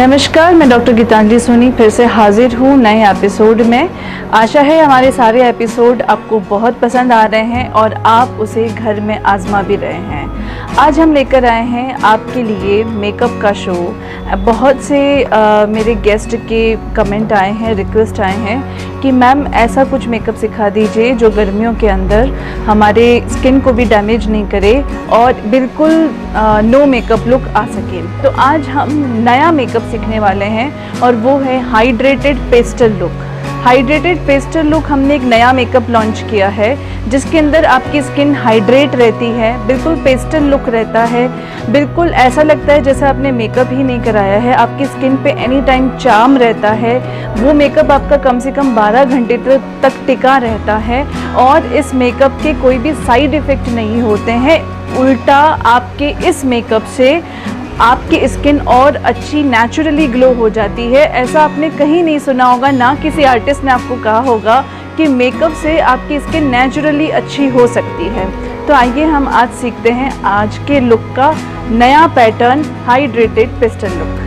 नमस्कार, मैं डॉक्टर गीतांजलि सोनी फिर से हाजिर हूँ नए एपिसोड में। आशा है हमारे सारे एपिसोड आपको बहुत पसंद आ रहे हैं और आप उसे घर में आजमा भी रहे हैं। आज हम लेकर आए हैं आपके लिए मेकअप का शो। बहुत से मेरे गेस्ट के कमेंट आए हैं, रिक्वेस्ट आए हैं कि मैम ऐसा कुछ मेकअप सिखा दीजिए जो गर्मियों के अंदर हमारे स्किन को भी डैमेज नहीं करे और बिल्कुल नो मेकअप लुक आ सके। तो आज हम नया मेकअप सीखने वाले हैं और वो है hydrated pastel look. Hydrated pastel look हमने एक नया मेकअप लॉन्च किया है जिसके अंदर आपकी स्किन हाइड्रेट रहती है, बिल्कुल पेस्टल लुक रहता है, बिल्कुल ऐसा लगता है जैसे आपने मेकअप ही नहीं कराया है। आपकी स्किन पे एनी टाइम चार्म रहता है, वो मेकअप आपका कम से कम 12 घंटे तक टिका रहता है और इस मेकअप के कोई भी साइड इफ़ेक्ट नहीं होते हैं। उल्टा आपके इस मेकअप से आपकी स्किन और अच्छी नेचुरली ग्लो हो जाती है। ऐसा आपने कहीं नहीं सुना होगा, ना किसी आर्टिस्ट ने आपको कहा होगा कि मेकअप से आपकी स्किन नेचुरली अच्छी हो सकती है। तो आइए हम आज सीखते हैं आज के लुक का नया पैटर्न, हाइड्रेटेड पेस्टल लुक।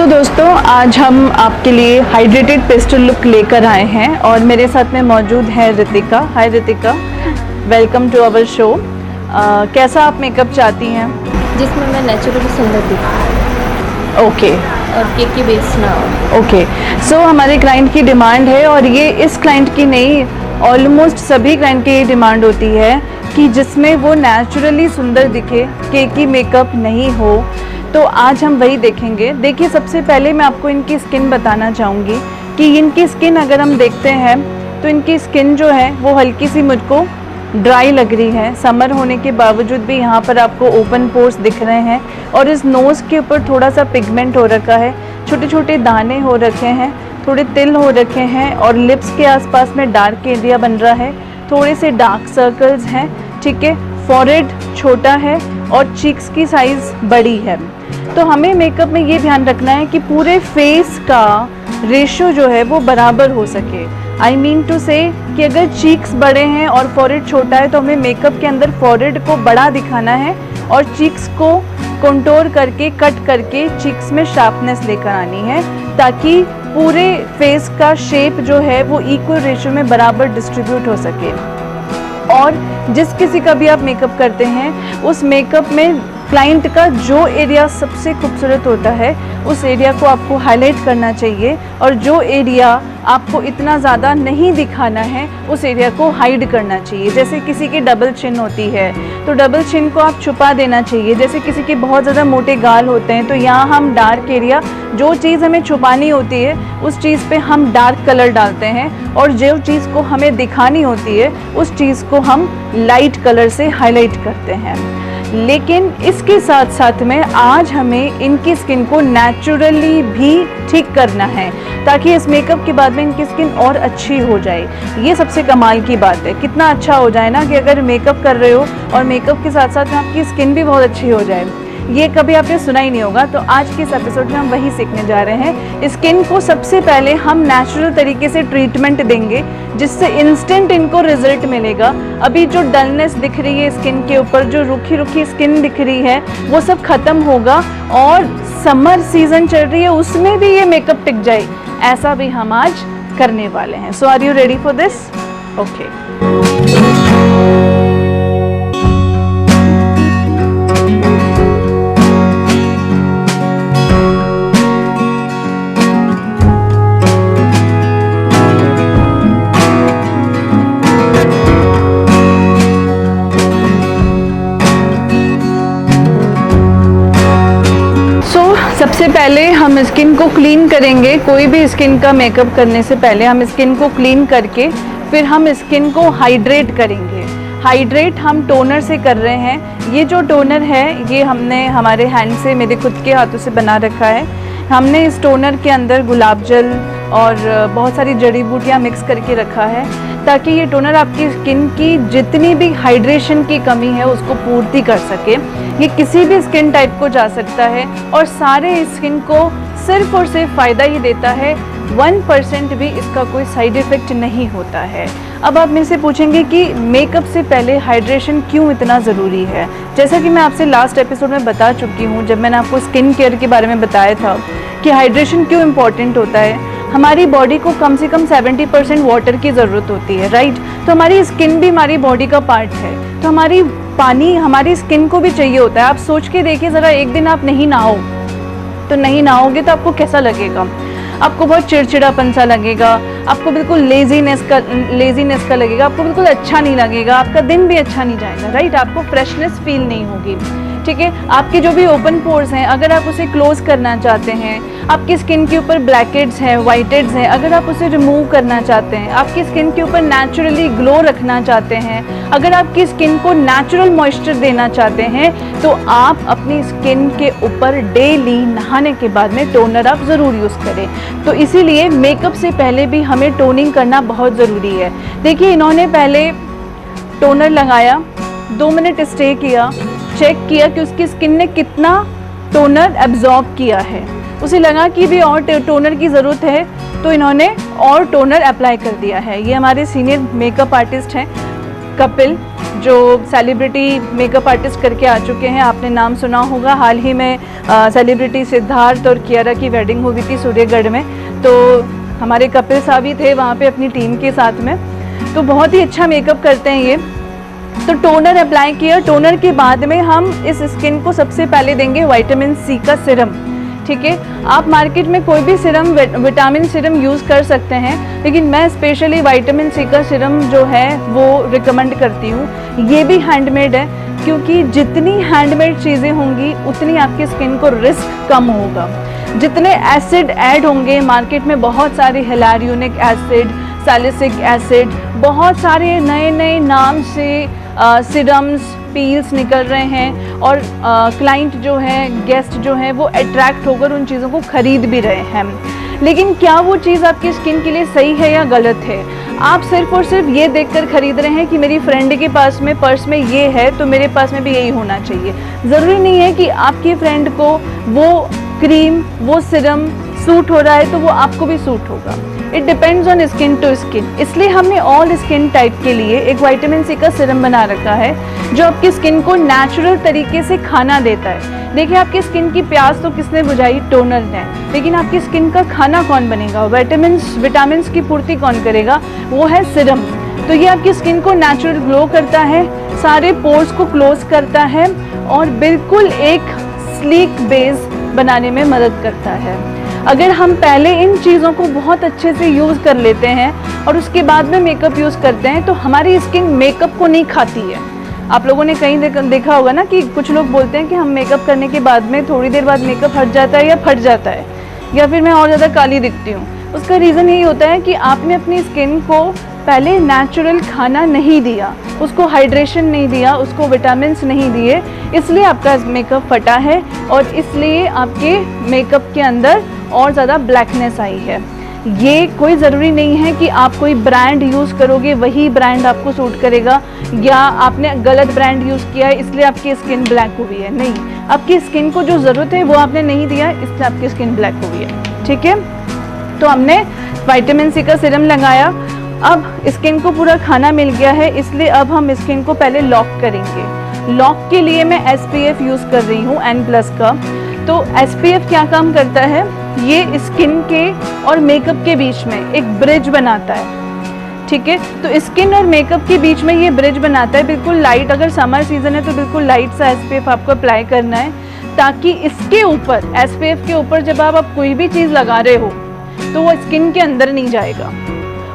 दोस्तों, आज हम आपके लिए हाइड्रेटेड पेस्टल लुक लेकर आए हैं और मेरे साथ में मौजूद है Ritika. Hi Ritika, welcome to our show. कैसा आप मेकअप चाहती हैं? जिसमें मैं नेचुरली सुंदर दिखूं। ओके। और केक की बेस ना हो। ओके, सो हमारे क्लाइंट की डिमांड है और ये इस क्लाइंट की नहीं, ऑलमोस्ट सभी क्लाइंट की ये डिमांड होती है कि जिसमें वो नेचुरली सुंदर दिखे, केकी मेकअप नहीं हो। तो आज हम वही देखेंगे। देखिए, सबसे पहले मैं आपको इनकी स्किन बताना चाहूँगी कि इनकी स्किन अगर हम देखते हैं तो इनकी स्किन जो है वो हल्की सी मुझको ड्राई लग रही है। समर होने के बावजूद भी यहाँ पर आपको ओपन पोर्स दिख रहे हैं और इस नोज़ के ऊपर थोड़ा सा पिगमेंट हो रखा है, छोटे छोटे दाने हो रखे हैं, थोड़े तिल हो रखे हैं और लिप्स के आसपास में डार्क एरिया बन रहा है, थोड़े से डार्क सर्कल्स हैं, ठीक है। फॉरहेड छोटा है और चीक्स की साइज़ बड़ी है। तो हमें मेकअप में ये ध्यान रखना है कि पूरे फेस का रेशो जो है वो बराबर हो सके। आई मीन टू से कि अगर चीक्स बड़े हैं और फॉरहेड छोटा है तो हमें मेकअप के अंदर फॉरहेड को बड़ा दिखाना है और चीक्स को कंटूर करके, कट करके चीक्स में शार्पनेस लेकर आनी है ताकि पूरे फेस का शेप जो है वो इक्वल रेशो में बराबर डिस्ट्रीब्यूट हो सके। और जिस किसी का भी आप मेकअप करते हैं उस मेकअप में क्लाइंट का जो एरिया सबसे खूबसूरत होता है उस एरिया को आपको हाईलाइट करना चाहिए और जो एरिया आपको इतना ज़्यादा नहीं दिखाना है उस एरिया को हाइड करना चाहिए। जैसे किसी की डबल चिन होती है तो डबल चिन को आप छुपा देना चाहिए। जैसे किसी के बहुत ज़्यादा मोटे गाल होते हैं तो यहाँ हम डार्क एरिया, जो चीज़ हमें छुपानी होती है उस चीज़ पे हम डार्क कलर डालते हैं और जो चीज़ को हमें दिखानी होती है उस चीज़ को हम लाइट कलर से हाईलाइट करते हैं। लेकिन इसके साथ साथ में आज हमें इनकी स्किन को नेचुरली भी ठीक करना है ताकि इस मेकअप के बाद में इनकी स्किन और अच्छी हो जाए। ये सबसे कमाल की बात है, कितना अच्छा हो जाए ना कि अगर मेकअप कर रहे हो और मेकअप के साथ साथ में आपकी स्किन भी बहुत अच्छी हो जाए। ये कभी आपने सुना ही नहीं होगा। तो आज के इस एपिसोड में हम वही सीखने जा रहे हैं। स्किन को सबसे पहले हम नेचुरल तरीके से ट्रीटमेंट देंगे जिससे इंस्टेंट इनको रिजल्ट मिलेगा। अभी जो डलनेस दिख रही है स्किन के ऊपर, जो रूखी रूखी स्किन दिख रही है, वो सब खत्म होगा और समर सीजन चल रही है उसमें भी ये मेकअप टिक जाए, ऐसा भी हम आज करने वाले हैं। So are you ready for this? Okay. सबसे पहले हम स्किन को क्लीन करेंगे। कोई भी स्किन का मेकअप करने से पहले हम स्किन को क्लीन करके फिर हम स्किन को हाइड्रेट करेंगे। हाइड्रेट हम टोनर से कर रहे हैं। ये जो टोनर है ये हमने हमारे हैंड से, मेरे खुद के हाथों से बना रखा है। हमने इस टोनर के अंदर गुलाब जल और बहुत सारी जड़ी बूटियाँ मिक्स करके रखा है ताकि ये टोनर आपकी स्किन की जितनी भी हाइड्रेशन की कमी है उसको पूर्ति कर सके। ये किसी भी स्किन टाइप को जा सकता है और सारे स्किन को सिर्फ और सिर्फ फ़ायदा ही देता है 1% भी इसका कोई साइड इफ़ेक्ट नहीं होता है। अब आप मेरे से पूछेंगे कि मेकअप से पहले हाइड्रेशन क्यों इतना ज़रूरी है। जैसा कि मैं आपसे लास्ट एपिसोड में बता चुकी हूँ, जब मैंने आपको स्किन केयर के बारे में बताया था कि हाइड्रेशन क्यों इम्पॉर्टेंट होता है। हमारी बॉडी को कम से कम 70% वाटर की ज़रूरत होती है, राइट। तो हमारी स्किन भी हमारी बॉडी का पार्ट है, तो हमारी पानी हमारी स्किन को भी चाहिए होता है। आप सोच के देखिए ज़रा, एक दिन आप नहीं नहाओ, तो नहीं नहाओगे तो आपको कैसा लगेगा? आपको बहुत चिड़चिड़ापन सा लगेगा, आपको बिल्कुल लेजीनेस का लगेगा, आपको बिल्कुल अच्छा नहीं लगेगा, आपका दिन भी अच्छा नहीं जाएगा, राइट। आपको फ्रेशनेस फील नहीं होगी, ठीक है। आपके जो भी ओपन पोर्स हैं, अगर आप उसे क्लोज करना चाहते हैं, आपकी स्किन के ऊपर ब्लैकहेड्स हैं, वाइटहेड्स हैं, अगर आप उसे रिमूव करना चाहते हैं, आपकी स्किन के ऊपर नेचुरली ग्लो रखना चाहते हैं, अगर आपकी स्किन को नेचुरल मॉइस्चर देना चाहते हैं, तो आप अपनी स्किन के ऊपर डेली नहाने के बाद में टोनर आप ज़रूर यूज़ करें। तो इसीलिए मेकअप से पहले भी हमें टोनिंग करना बहुत ज़रूरी है। देखिए, इन्होंने पहले टोनर लगाया, 2 मिनट स्टे किया, चेक किया कि उसकी स्किन ने कितना टोनर एब्जॉर्ब किया है। उसे लगा कि भी और टोनर की ज़रूरत है, तो इन्होंने और टोनर अप्लाई कर दिया है। ये हमारे सीनियर मेकअप आर्टिस्ट हैं कपिल, जो सेलिब्रिटी मेकअप आर्टिस्ट करके आ चुके हैं। आपने नाम सुना होगा, हाल ही में सेलिब्रिटी सिद्धार्थ और कियारा की वेडिंग हुई थी सूर्यगढ़ में, तो हमारे कपिल साहब ही थे वहाँ पे अपनी टीम के साथ में। तो बहुत ही अच्छा मेकअप करते हैं ये। तो टोनर अप्लाई किया, टोनर के बाद में हम इस स्किन को सबसे पहले देंगे विटामिन सी का सिरम, ठीक है। आप मार्केट में कोई भी सिरम, विटामिन सिरम यूज़ कर सकते हैं, लेकिन मैं स्पेशली विटामिन सी का सिरम जो है वो रिकमेंड करती हूँ। ये भी हैंडमेड है, क्योंकि जितनी हैंडमेड चीज़ें होंगी उतनी आपकी स्किन को रिस्क कम होगा। जितने एसिड ऐड होंगे मार्केट में, बहुत सारे हिलारियोनिक एसिड, सैलिसिक एसिड, बहुत सारे नए नए नाम से सिरम्स, पील्स निकल रहे हैं, और क्लाइंट जो है, गेस्ट जो है, वो अट्रैक्ट होकर उन चीज़ों को ख़रीद भी रहे हैं। लेकिन क्या वो चीज़ आपकी स्किन के लिए सही है या गलत है? आप सिर्फ और सिर्फ ये देखकर ख़रीद रहे हैं कि मेरी फ्रेंड के पास में पर्स में ये है तो मेरे पास में भी यही होना चाहिए। ज़रूरी नहीं है कि आपकी फ्रेंड को वो क्रीम, वो सिरम सूट हो रहा है तो वो आपको भी सूट होगा। It depends on skin to skin. इसलिए हमने ऑल स्किन टाइप के लिए एक विटामिन सी का सिरम बना रखा है, जो आपकी स्किन को नेचुरल तरीके से खाना देता है। देखिए, आपकी स्किन की प्यास तो किसने बुझाई? टोनर ने। लेकिन आपकी स्किन का खाना कौन बनेगा? विटामिन की पूर्ति कौन करेगा? वो है सिरम। तो ये आपकी स्किन को नेचुरल ग्लो करता है, सारे पोर्स को क्लोज करता है, और बिल्कुल एक स्लीक बेस बनाने में मदद करता है। अगर हम पहले इन चीज़ों को बहुत अच्छे से यूज़ कर लेते हैं और उसके बाद में मेकअप यूज़ करते हैं, तो हमारी स्किन मेकअप को नहीं खाती है। आप लोगों ने कहीं देखा होगा ना कि कुछ लोग बोलते हैं कि हम मेकअप करने के बाद में थोड़ी देर बाद मेकअप हट जाता है या फट जाता है, या फिर मैं और ज़्यादा काली दिखती हूँ। उसका रीज़न यही होता है कि आपने अपनी स्किन को पहले नेचुरल खाना नहीं दिया, उसको हाइड्रेशन नहीं दिया, उसको विटामिन्स नहीं दिए, इसलिए आपका मेकअप फटा है और इसलिए आपके मेकअप के अंदर और ज़्यादा ब्लैकनेस आई है। ये कोई ज़रूरी नहीं है कि आप कोई ब्रांड यूज़ करोगे वही ब्रांड आपको सूट करेगा, या आपने गलत ब्रांड यूज़ किया है इसलिए आपकी स्किन ब्लैक हुई है। नहीं, आपकी स्किन को जो ज़रूरत है वो आपने नहीं दिया, इसलिए आपकी स्किन ब्लैक हुई है, ठीक है। तो हमने विटामिन सी का सिरम लगाया, अब स्किन को पूरा खाना मिल गया है, इसलिए अब हम स्किन को पहले लॉक करेंगे। लॉक के लिए मैं SPF यूज़ कर रही हूँ N+ का। तो SPF क्या काम करता है? ये स्किन के और मेकअप के बीच में एक ब्रिज बनाता है, ठीक है। तो स्किन और मेकअप के बीच में ये ब्रिज बनाता है, बिल्कुल लाइट। अगर समर सीजन है तो बिल्कुल लाइट सा SPF आपको अप्लाई करना है, ताकि इसके ऊपर, SPF के ऊपर जब आप कोई भी चीज़ लगा रहे हो तो वो स्किन के अंदर नहीं जाएगा,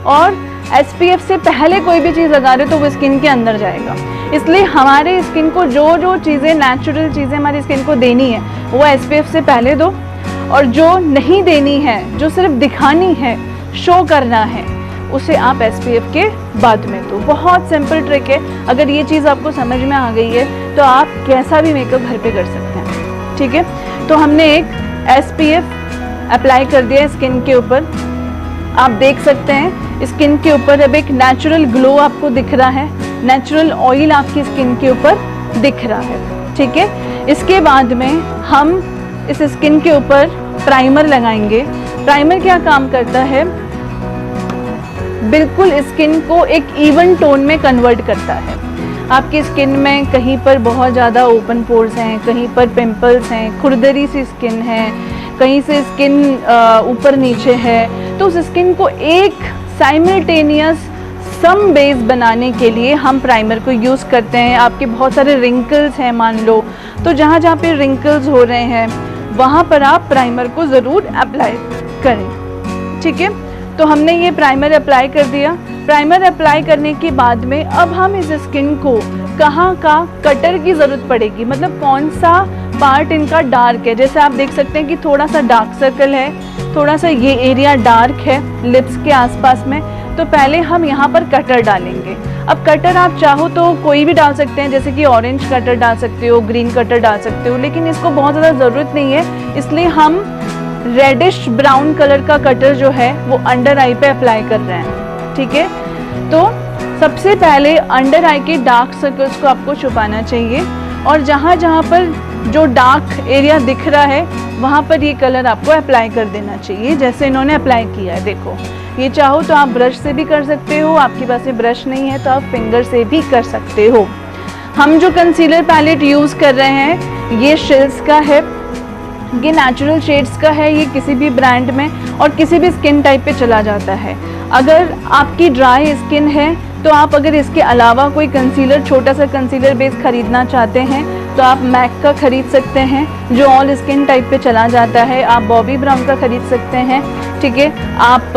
और SPF से पहले कोई भी चीज़ लगा रहे हो तो वो स्किन के अंदर जाएगा। इसलिए हमारे स्किन को जो चीज़ें, नेचुरल चीज़ें हमारी स्किन को देनी है वो SPF से पहले दो, और जो नहीं देनी है, जो सिर्फ दिखानी है, शो करना है, उसे आप SPF के बाद में दो। बहुत सिंपल ट्रिक है। अगर ये चीज़ आपको समझ में आ गई है तो आप कैसा भी मेकअप घर पे कर सकते हैं, ठीक है। तो हमने एक SPF अप्लाई कर दिया स्किन के ऊपर। आप देख सकते हैं स्किन के ऊपर अब एक नेचुरल ग्लो आपको दिख रहा है, नेचुरल ऑयल आपकी स्किन के ऊपर दिख रहा है, ठीक है। इसके बाद में हम इस स्किन के ऊपर प्राइमर लगाएंगे। प्राइमर क्या काम करता है, बिल्कुल स्किन को एक इवन टोन में कन्वर्ट करता है। आपकी स्किन में कहीं पर बहुत ज़्यादा ओपन पोर्स हैं, कहीं पर पिंपल्स हैं, खुरदरी सी स्किन है, कहीं से स्किन ऊपर नीचे है, तो उस स्किन को एक साइमल्टेनियस सम बेस बनाने के लिए हम प्राइमर को यूज़ करते हैं। आपके बहुत सारे रिंकल्स हैं मान लो, तो जहाँ जहाँ पे रिंकल्स हो रहे हैं वहाँ पर आप प्राइमर को ज़रूर अप्लाई करें। ठीक है, तो हमने ये प्राइमर अप्लाई कर दिया। प्राइमर अप्लाई करने के बाद में अब हम इस स्किन को कहाँ का कटर की ज़रूरत पड़ेगी, मतलब कौन सा पार्ट इनका डार्क है। जैसे आप देख सकते हैं कि थोड़ा सा डार्क सर्कल है, थोड़ा सा ये एरिया डार्क है लिप्स के आसपास में, तो पहले हम यहाँ पर कटर डालेंगे। अब कटर आप चाहो तो कोई भी डाल सकते हैं, जैसे कि ऑरेंज कटर डाल सकते हो, ग्रीन कटर डाल सकते हो, लेकिन इसको बहुत ज़्यादा ज़रूरत नहीं है, इसलिए हम रेडिश ब्राउन कलर का कटर जो है वो अंडर आई पे अप्लाई कर रहे हैं। ठीक है, तो सबसे पहले अंडर आई के डार्क सर्कल्स को आपको छुपाना चाहिए, और जहाँ जहाँ पर जो डार्क एरिया दिख रहा है वहाँ पर ये कलर आपको अप्लाई कर देना चाहिए, जैसे इन्होंने अप्लाई किया है। देखो, ये चाहो तो आप ब्रश से भी कर सकते हो, आपके पास में ब्रश नहीं है तो आप फिंगर से भी कर सकते हो। हम जो कंसीलर पैलेट यूज़ कर रहे हैं ये शिल्स का है, ये नेचुरल शेड्स का है, ये किसी भी ब्रांड में और किसी भी स्किन टाइप पे चला जाता है। अगर आपकी ड्राई स्किन है तो आप अगर इसके अलावा कोई कंसीलर, छोटा सा कंसीलर बेस खरीदना चाहते हैं तो आप मैक का खरीद सकते हैं जो ऑल स्किन टाइप पे चला जाता है। आप बॉबी ब्राउन का खरीद सकते हैं, ठीक है, आप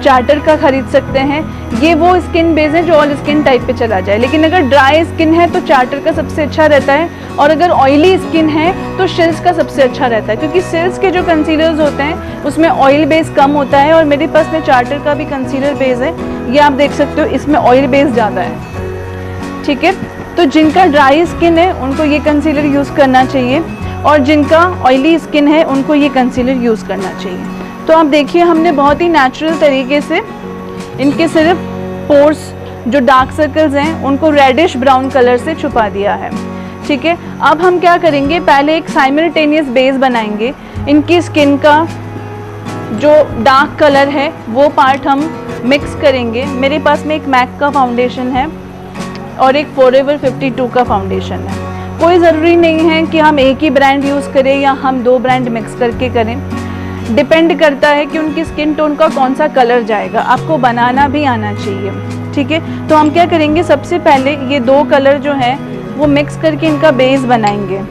चार्टर का खरीद सकते हैं। ये वो स्किन बेस है जो ऑल स्किन टाइप पे चला जाए। लेकिन अगर ड्राई स्किन है तो चार्टर का सबसे अच्छा रहता है, और अगर ऑयली स्किन है तो शिल्स का सबसे अच्छा रहता है, क्योंकि शिल्स के जो कंसीलर्स होते हैं उसमें ऑयल बेस कम होता है। और मेरे पास में चार्टर का भी कंसीलर बेस है, ये आप देख सकते हो, इसमें ऑयल बेस ज़्यादा है। ठीक है, तो जिनका ड्राई स्किन है उनको ये कंसीलर यूज़ करना चाहिए, और जिनका ऑयली स्किन है उनको ये कंसीलर यूज़ करना चाहिए। तो आप देखिए, हमने बहुत ही नेचुरल तरीके से इनके सिर्फ पोर्स, जो डार्क सर्कल्स हैं, उनको रेडिश ब्राउन कलर से छुपा दिया है। ठीक है, अब हम क्या करेंगे, पहले एक साइमल्टेनियस बेस बनाएंगे। इनकी स्किन का जो डार्क कलर है वो पार्ट हम मिक्स करेंगे। मेरे पास में एक मैक का फाउंडेशन है और एक फॉरएवर 52 का फाउंडेशन है। कोई ज़रूरी नहीं है कि हम एक ही ब्रांड यूज़ करें या हम दो ब्रांड मिक्स करके करें, डिपेंड करता है कि उनकी स्किन टोन का कौन सा कलर जाएगा। आपको बनाना भी आना चाहिए। ठीक है, तो हम क्या करेंगे, सबसे पहले ये दो कलर जो हैं वो मिक्स करके इनका बेस बनाएंगे।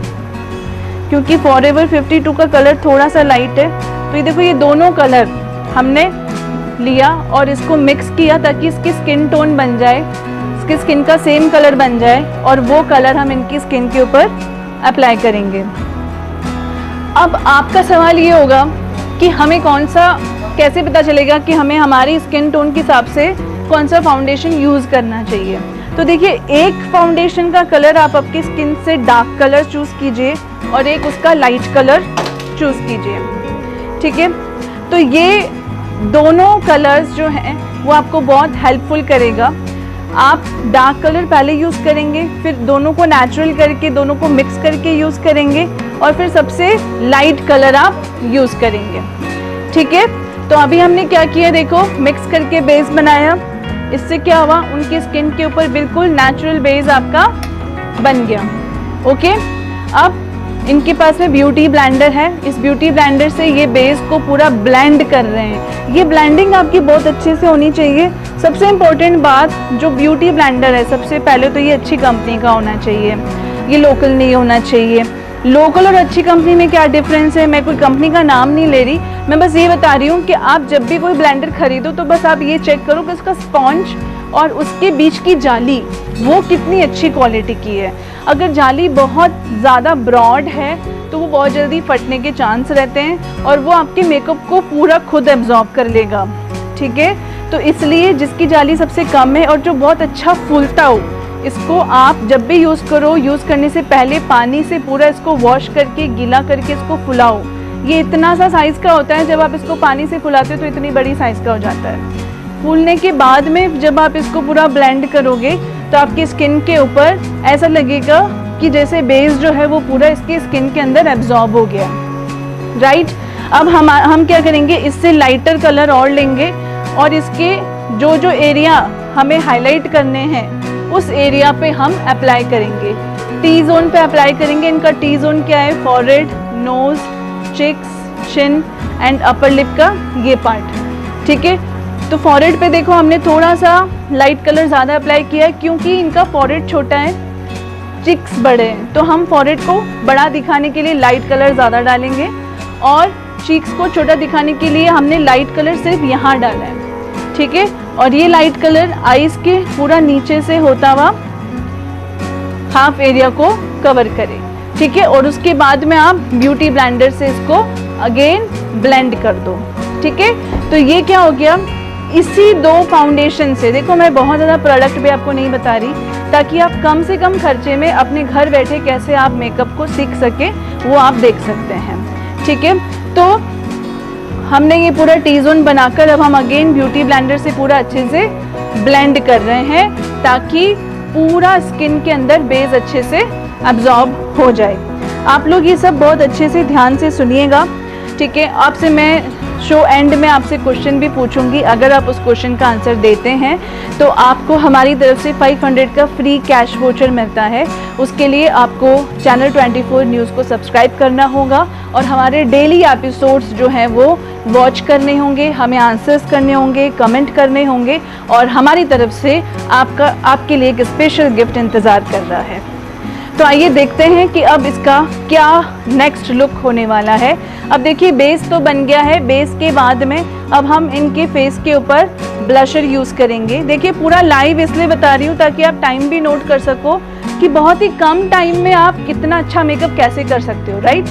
क्योंकि फॉरएवर 52 का कलर थोड़ा सा लाइट है, तो ये देखो, ये दोनों कलर हमने लिया और इसको मिक्स किया ताकि इसकी स्किन टोन बन जाए, इसकी स्किन का सेम कलर बन जाए, और वो कलर हम इनकी स्किन के ऊपर अप्लाई करेंगे। अब आपका सवाल ये होगा कि हमें कौन सा, कैसे पता चलेगा कि हमें हमारी स्किन टोन के हिसाब से कौन सा फाउंडेशन यूज़ करना चाहिए। तो देखिए, एक फाउंडेशन का कलर आप आपकी स्किन से डार्क कलर चूज़ कीजिए और एक उसका लाइट कलर चूज़ कीजिए। ठीक है, तो ये दोनों कलर्स जो हैं वो आपको बहुत हेल्पफुल करेगा। आप डार्क कलर पहले यूज़ करेंगे, फिर दोनों को नेचुरल करके, दोनों को मिक्स करके यूज़ करेंगे, और फिर सबसे लाइट कलर आप यूज़ करेंगे। ठीक है, तो अभी हमने क्या किया, देखो, मिक्स करके बेस बनाया। इससे क्या हुआ, उनकी स्किन के ऊपर बिल्कुल नेचुरल बेस आपका बन गया। ओके, अब इनके पास में ब्यूटी ब्लेंडर है, इस ब्यूटी ब्लेंडर से ये बेस को पूरा ब्लेंड कर रहे हैं। ये ब्लेंडिंग आपकी बहुत अच्छे से होनी चाहिए। सबसे इम्पोर्टेंट बात, जो ब्यूटी ब्लेंडर है, सबसे पहले तो ये अच्छी कंपनी का होना चाहिए, ये लोकल नहीं होना चाहिए। लोकल और अच्छी कंपनी में क्या डिफरेंस है, मैं कोई कंपनी का नाम नहीं ले रही, मैं बस ये बता रही हूँ कि आप जब भी कोई ब्लेंडर खरीदो तो बस आप ये चेक करो कि उसका स्पॉन्ज और उसके बीच की जाली वो कितनी अच्छी क्वालिटी की है। अगर जाली बहुत ज़्यादा ब्रॉड है तो वो बहुत जल्दी फटने के चांस रहते हैं और वो आपके मेकअप को पूरा खुद एब्जॉर्ब कर लेगा। ठीक है, तो इसलिए जिसकी जाली सबसे कम है और जो बहुत अच्छा फूलता हो, इसको आप जब भी यूज़ करो, यूज़ करने से पहले पानी से पूरा इसको वॉश करके, गीला करके इसको फुलाओ। ये इतना सा साइज़ का होता है, जब आप इसको पानी से फुलाते हो तो इतनी बड़ी साइज़ का हो जाता है। फूलने के बाद में जब आप इसको पूरा ब्लेंड करोगे तो आपकी स्किन के ऊपर ऐसा लगेगा कि जैसे बेस जो है वो पूरा इसकी स्किन के अंदर एब्जॉर्ब हो गया। राइट, अब हम क्या करेंगे, इससे लाइटर कलर और लेंगे और इसके जो जो एरिया हमें हाईलाइट करने हैं उस एरिया पे हम अप्लाई करेंगे। टी जोन पे अप्लाई करेंगे। इनका टी जोन क्या है, forehead, nose, cheeks, chin and upper lip का ये पार्ट। ठीक है, तो फॉरहेड पे देखो हमने थोड़ा सा लाइट कलर ज़्यादा अप्लाई किया है क्योंकि इनका फॉरहेड छोटा है, चिक्स बड़े हैं, तो हम फॉरहेड को बड़ा दिखाने के लिए लाइट कलर ज़्यादा डालेंगे और चीक्स को छोटा दिखाने के लिए हमने लाइट कलर सिर्फ यहाँ डाला है। ठीक है, और ये लाइट कलर आईज के पूरा नीचे से होता हुआ हाफ एरिया को कवर करे। ठीक है, और उसके बाद में आप ब्यूटी ब्लेंडर से इसको अगेन ब्लेंड कर दो। ठीक है, तो ये क्या हो गया, इसी दो फाउंडेशन से, देखो मैं बहुत ज़्यादा प्रोडक्ट भी आपको नहीं बता रही ताकि आप कम से कम खर्चे में अपने घर बैठे कैसे आप मेकअप को सीख सके वो आप देख सकते हैं। ठीक है, तो हमने ये पूरा टी जोन बनाकर अब हम अगेन ब्यूटी ब्लेंडर से पूरा अच्छे से ब्लेंड कर रहे हैं ताकि पूरा स्किन के अंदर बेस अच्छे से अब्जॉर्ब हो जाए। आप लोग ये सब बहुत अच्छे से ध्यान से सुनिएगा। ठीक है, आपसे मैं शो एंड में आपसे क्वेश्चन भी पूछूंगी, अगर आप उस क्वेश्चन का आंसर देते हैं तो आपको हमारी तरफ से 500 का फ्री कैश वोचर मिलता है। उसके लिए आपको चैनल 24 न्यूज़ को सब्सक्राइब करना होगा और हमारे डेली एपिसोड्स जो हैं वो वॉच करने होंगे, हमें आंसर्स करने होंगे, कमेंट करने होंगे और हमारी तरफ से आपके लिए एक स्पेशल गिफ्ट इंतज़ार कर रहा है। तो आइए देखते हैं कि अब इसका क्या नेक्स्ट लुक होने वाला है। अब देखिए बेस तो बन गया है, बेस के बाद में अब हम इनके फेस के ऊपर ब्लशर यूज़ करेंगे। देखिए पूरा लाइव इसलिए बता रही हूँ ताकि आप टाइम भी नोट कर सको कि बहुत ही कम टाइम में आप कितना अच्छा मेकअप कैसे कर सकते हो। राइट,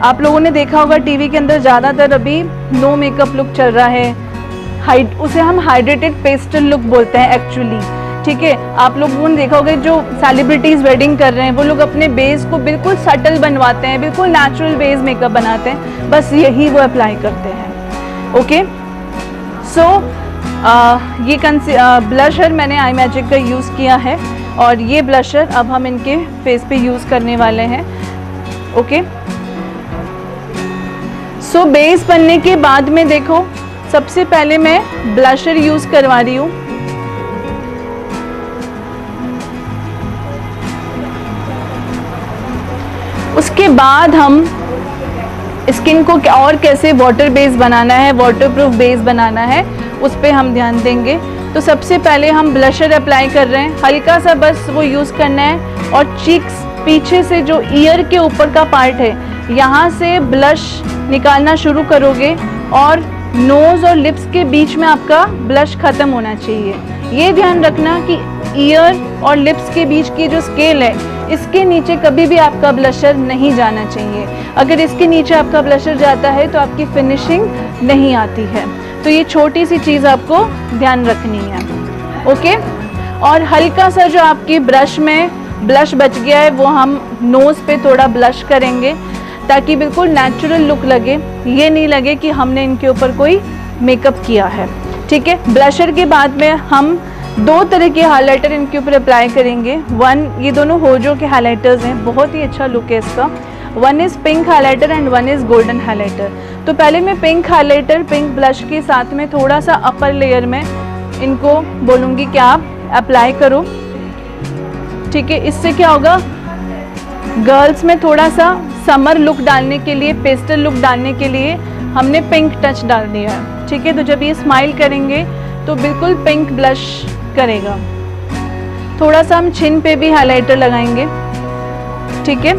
आप लोगों ने देखा होगा टीवी के अंदर ज़्यादातर अभी नो मेकअप लुक चल रहा है, उसे हम हाइड्रेटेड पेस्टल लुक बोलते हैं एक्चुअली। ठीक है, आप लोगों ने देखा होगा जो सेलिब्रिटीज़ वेडिंग कर रहे हैं वो लोग अपने बेस को बिल्कुल सटल बनवाते हैं, बिल्कुल नेचुरल बेस मेकअप बनाते हैं, बस यही वो अप्लाई करते हैं। ओके, सो ये ब्लशर मैंने आई मैजिक का यूज़ किया है और ये ब्लशर अब हम इनके फेस पे यूज़ करने वाले हैं। ओके, सो बेस बनने के बाद में देखो सबसे पहले मैं ब्लशर यूज़ करवा रही हूँ। उसके बाद हम स्किन को और कैसे वाटर बेस बनाना है, वाटरप्रूफ बेस बनाना है, उस पर हम ध्यान देंगे। तो सबसे पहले हम ब्लशर अप्लाई कर रहे हैं, हल्का सा बस वो यूज़ करना है और चीक्स पीछे से जो ईयर के ऊपर का पार्ट है यहाँ से ब्लश निकालना शुरू करोगे और नोज़ और लिप्स के बीच में आपका ब्लश ख़त्म होना चाहिए। ये ध्यान रखना कि ईयर और लिप्स के बीच की जो स्केल है इसके नीचे कभी भी आपका ब्लशर नहीं जाना चाहिए। अगर इसके नीचे आपका ब्लशर जाता है तो आपकी फिनिशिंग नहीं आती है। तो ये छोटी सी चीज़ आपको ध्यान रखनी है। ओके, और हल्का सा जो आपकी ब्रश में ब्लश बच गया है वो हम नोज़ पे थोड़ा ब्लश करेंगे ताकि बिल्कुल नेचुरल लुक लगे, ये नहीं लगे कि हमने इनके ऊपर कोई मेकअप किया है। ठीक है, ब्लशर के बाद में हम दो तरह के हाइलाइटर इनके ऊपर अप्लाई करेंगे। वन, ये दोनों होजो के हाइलाइटर्स हैं, बहुत ही अच्छा लुक है इसका। One is pink highlighter and one is golden highlighter. तो पहले मैं पिंक हाइलाइटर पिंक ब्लश के साथ में थोड़ा सा अपर लेयर में इनको बोलूँगी कि आप अप्लाई करो। ठीक है, इससे क्या होगा, गर्ल्स में थोड़ा सा समर लुक डालने के लिए, पेस्टल लुक डालने के लिए हमने पिंक टच डाल दिया है। ठीक है, तो जब ये स्माइल करेंगे तो बिल्कुल पिंक ब्लश करेगा। थोड़ा सा हम चिन पे भी हाइलाइटर लगाएंगे। ठीक है,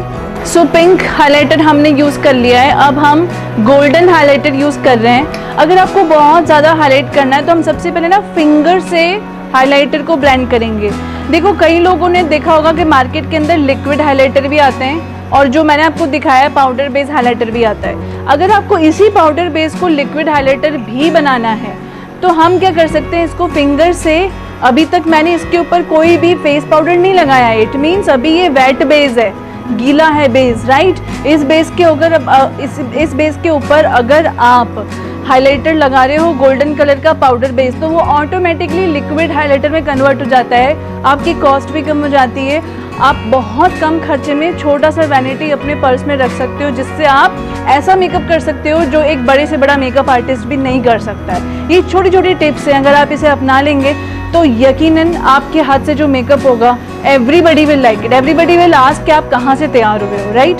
सो पिंक हाइलाइटर हमने यूज़ कर लिया है। अब हम गोल्डन हाइलाइटर यूज़ कर रहे हैं। अगर आपको बहुत ज़्यादा हाईलाइट करना है तो हम सबसे पहले ना फिंगर से हाइलाइटर को ब्लेंड करेंगे। देखो कई लोगों ने देखा होगा कि मार्केट के अंदर लिक्विड हाइलाइटर भी आते हैं और जो मैंने आपको दिखाया पाउडर बेस हाइलाइटर भी आता है। अगर आपको इसी पाउडर बेस को लिक्विड हाइलाइटर भी बनाना है तो हम क्या कर सकते हैं, इसको फिंगर से, अभी तक मैंने इसके ऊपर कोई भी फेस पाउडर नहीं लगाया है, इट मीन्स अभी ये वेट बेस है, गीला है बेस। राइट, इस बेस के इस बेस के ऊपर अगर आप हाइलाइटर लगा रहे हो गोल्डन कलर का पाउडर बेस तो वो ऑटोमेटिकली लिक्विड हाइलाइटर में कन्वर्ट हो जाता है, आपकी कॉस्ट भी कम हो जाती है, आप बहुत कम खर्चे में छोटा सा वैनिटी अपने पर्स में रख सकते हो, जिससे आप ऐसा मेकअप कर सकते हो जो एक बड़े से बड़ा मेकअप आर्टिस्ट भी नहीं कर सकता है। ये छोटी छोटी टिप्स हैं, अगर आप इसे अपना लेंगे तो यकीनन आपके हाथ से जो मेकअप होगा everybody will like it, everybody will ask कि आप कहाँ से तैयार हुए हो, राइट।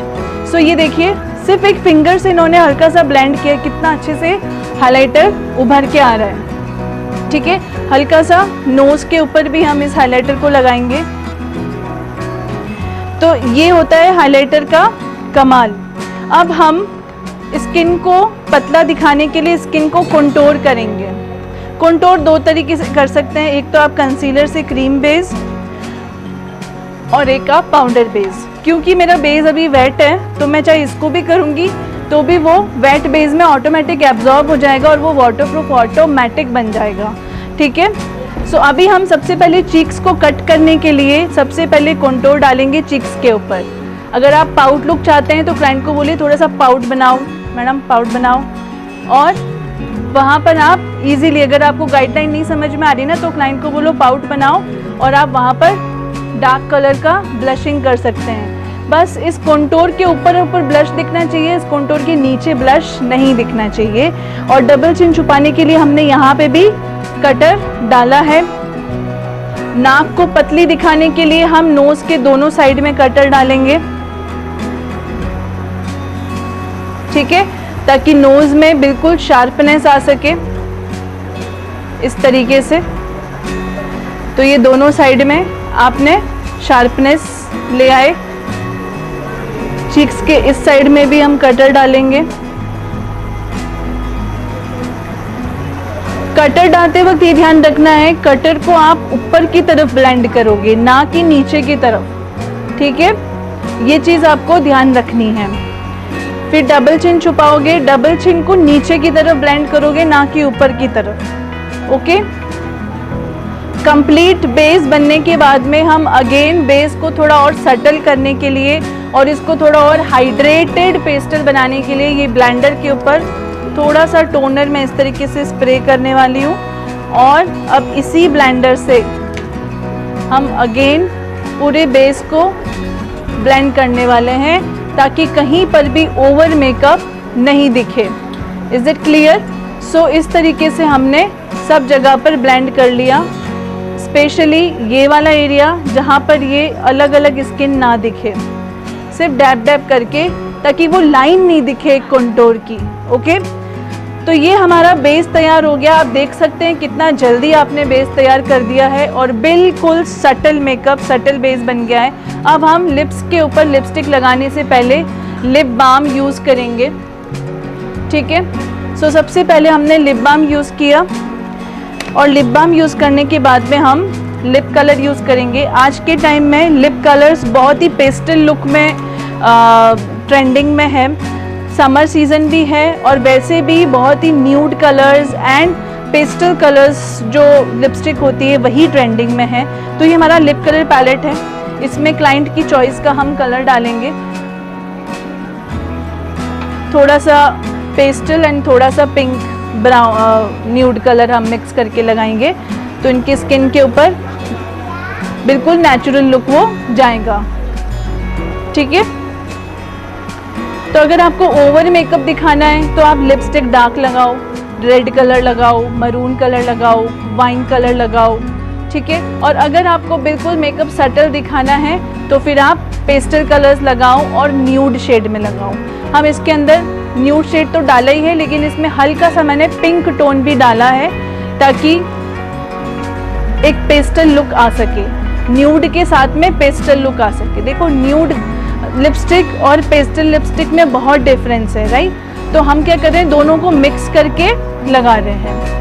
सो ये देखिए, सिर्फ एक फिंगर से इन्होंने हल्का सा ब्लेंड किया, कितना अच्छे से हाइलाइटर उभर के आ रहा है। ठीक है, हल्का सा नोज के ऊपर भी हम इस हाइलाइटर को लगाएंगे। तो ये होता है हाइलाइटर का कमाल। अब हम स्किन को पतला दिखाने के लिए स्किन को कंटूर करेंगे। कंटूर दो तरीके से कर सकते हैं, एक तो आप कंसीलर से क्रीम बेस और एक आप पाउडर बेस। क्योंकि मेरा बेस अभी वेट है तो मैं चाहे इसको भी करूँगी तो भी वो वेट बेस में ऑटोमेटिक एब्जॉर्ब हो जाएगा और वो वाटरप्रूफ ऑटोमेटिक बन जाएगा। ठीक है, सो अभी हम सबसे पहले चीक्स को कट करने के लिए सबसे पहले कंटूर डालेंगे चीक्स के ऊपर। अगर आप पाउट लुक चाहते हैं तो क्लाइंट को बोलिए थोड़ा सा पाउट बनाओ, मैडम पाउट बनाओ, और वहाँ पर आप इजीली, अगर आपको गाइडलाइन नहीं समझ में आ रही ना तो क्लाइंट को बोलो पाउट बनाओ और आप वहाँ पर डार्क कलर का ब्लशिंग कर सकते हैं। बस इस कंटूर के ऊपर ब्लश दिखना चाहिए, इस कंटूर के नीचे ब्लश नहीं दिखना चाहिए। और डबल चिन छुपाने के लिए हमने यहाँ पे भी कटर डाला है। नाक को पतली दिखाने के लिए हम नोज के दोनों साइड में कटर डालेंगे। ठीक है, ताकि नोज में बिल्कुल शार्पनेस आ सके इस तरीके से। तो ये दोनों साइड में आपने शार्पनेस ले आए। चीक्स के इस साइड में भी हम कटर डालेंगे। कटर डालते वक्त ये ध्यान रखना है, कटर को आप ऊपर की तरफ ब्लेंड करोगे, ना कि नीचे की तरफ। ठीक है, ये चीज़ आपको ध्यान रखनी है। फिर डबल चिन छुपाओगे, डबल चिन को नीचे की तरफ ब्लेंड करोगे, ना कि ऊपर की तरफ। ओके, कंप्लीट बेस बनने के बाद में हम अगेन बेस को थोड़ा और सटल करने के लिए और इसको थोड़ा और हाइड्रेटेड पेस्टल बनाने के लिए ये ब्लेंडर के ऊपर थोड़ा सा टोनर में इस तरीके से स्प्रे करने वाली हूँ। और अब इसी ब्लेंडर से हम अगेन पूरे बेस को ब्लेंड करने वाले हैं ताकि कहीं पर भी ओवर मेकअप नहीं दिखे। Is it clear? सो इस तरीके से हमने सब जगह पर ब्लेंड कर लिया, स्पेशली ये वाला एरिया जहाँ पर ये अलग अलग स्किन ना दिखे, सिर्फ डैब डैब करके, ताकि वो लाइन नहीं दिखे कंटूर की। ओके, तो ये हमारा बेस तैयार हो गया। आप देख सकते हैं कितना जल्दी आपने बेस तैयार कर दिया है और बिल्कुल सटल मेकअप, सटल बेस बन गया है। अब हम लिप्स के ऊपर लिपस्टिक लगाने से पहले लिप बाम यूज़ करेंगे। ठीक है, सो सबसे पहले हमने लिप बाम यूज़ किया और लिप बाम यूज़ करने के बाद में हम लिप कलर यूज़ करेंगे। आज के टाइम में लिप कलर्स बहुत ही पेस्टल लुक में ट्रेंडिंग में है। समर सीज़न भी है और वैसे भी बहुत ही nude colours and pastel colours जो लिपस्टिक होती है वही ट्रेंडिंग में है। तो ये हमारा लिप कलर पैलेट है, इसमें क्लाइंट की चॉइस का हम कलर डालेंगे। थोड़ा सा पेस्टल एंड थोड़ा सा पिंक ब्राउन न्यूड कलर हम मिक्स करके लगाएंगे तो इनकी स्किन के ऊपर बिल्कुल नेचुरल लुक वो जाएगा। ठीक है, तो अगर आपको ओवर मेकअप दिखाना है तो आप लिपस्टिक डार्क लगाओ, रेड कलर लगाओ, मरून कलर लगाओ, वाइन कलर लगाओ। ठीक है, और अगर आपको बिल्कुल मेकअप सटल दिखाना है तो फिर आप पेस्टल कलर्स लगाओ और न्यूड शेड में लगाओ। हम इसके अंदर न्यूड शेड तो डाला ही है, लेकिन इसमें हल्का सा मैंने पिंक टोन भी डाला है ताकि एक पेस्टल लुक आ सके, न्यूड के साथ में पेस्टल लुक आ सके। देखो, न्यूड लिपस्टिक और पेस्टल लिपस्टिक में बहुत डिफरेंस है, राइट। तो हम क्या कर रहे हैं, दोनों को मिक्स करके लगा रहे हैं।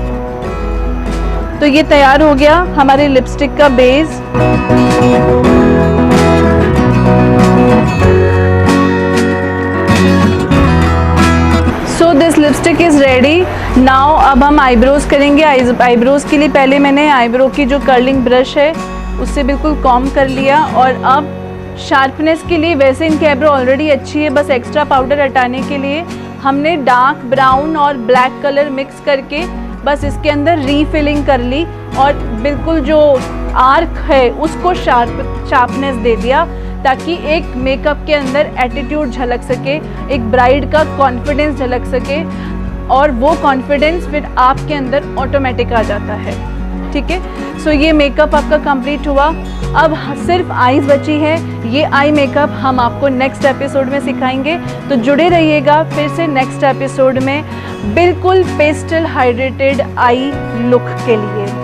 तो ये तैयार हो गया हमारे लिपस्टिक का base. So this lipstick is ready now. अब हम आईब्रोज करेंगे। आईब्रोज के लिए पहले मैंने आईब्रो की जो कर्लिंग ब्रश है उससे बिल्कुल कॉम्ब कर लिया और अब शार्पनेस के लिए, वैसे इनकी आईब्रो ऑलरेडी अच्छी है, बस एक्स्ट्रा पाउडर हटाने के लिए हमने डार्क ब्राउन और ब्लैक कलर मिक्स करके बस इसके अंदर रीफिलिंग कर ली और बिल्कुल जो आर्क है उसको शार्पनेस दे दिया, ताकि एक मेकअप के अंदर एटीट्यूड झलक सके, एक ब्राइड का कॉन्फिडेंस झलक सके, और वो कॉन्फिडेंस फिर आपके अंदर ऑटोमेटिक आ जाता है। ठीक है, सो ये मेकअप आपका कंप्लीट हुआ। अब सिर्फ आईज बची है। ये आई मेकअप हम आपको नेक्स्ट एपिसोड में सिखाएंगे, तो जुड़े रहिएगा फिर से नेक्स्ट एपिसोड में बिल्कुल पेस्टल हाइड्रेटेड आई लुक के लिए।